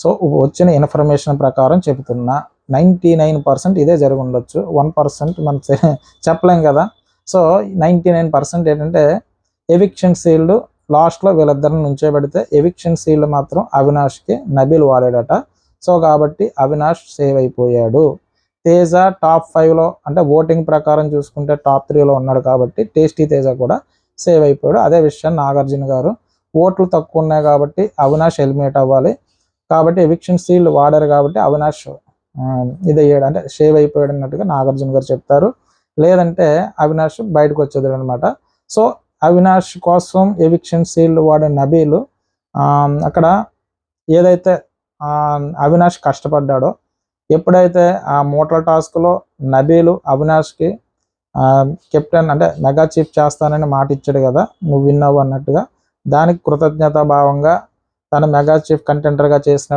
So వచ్చిన information ప్రకారం చెబుతున్నా 99% ఇదే జరిగి ఉండొచ్చు. 1% మనం చెప్పలేం కదా. సో 99% ఏంటంటే ఎవిక్షన్ సీల్డ్ లాస్ట్లో వీళ్ళిద్దరిని నుంచోబెడితే ఎవిక్షన్ సీల్డ్ మాత్రం అవినాష్కి నబీల్ వాడాడట. సో కాబట్టి అవినాష్ సేవ్ అయిపోయాడు. తేజ టాప్ 5లో అంటే ఓటింగ్ ప్రకారం చూసుకుంటే టాప్ 3లో ఉన్నాడు కాబట్టి టేస్టీ తేజ కూడా సేవ్ అయిపోయాడు. అదే విషయం నాగార్జున గారు ఓట్లు తక్కువ ఉన్నాయి కాబట్టి అవినాష్ ఎలిమినేట్ అవ్వాలి కాబట్టి ఎవిక్షన్ సీల్డ్ వాడారు కాబట్టి అవినాష్ ఇది అయ్యాడు అంటే సేవ్ అయిపోయాడు అన్నట్టుగా నాగార్జున గారు చెప్తారు. లేదంటే అవినాష్ బయటకు వచ్చేది అనమాట. సో అవినాష్ కోసం ఎవిక్షన్ సీల్డ్ వాడే నబీల్ అక్కడ ఏదైతే అవినాష్ కష్టపడ్డాడో ఎప్పుడైతే ఆ మోటార్ టాస్క్లో నబీలు అవినాష్కి కెప్టెన్ అంటే మెగా చీఫ్ చేస్తానని మాట ఇచ్చాడు కదా, నువ్వు విన్నావు అన్నట్టుగా, దానికి కృతజ్ఞతా భావంగా తను మెగా చీఫ్ కంటెండర్గా చేసిన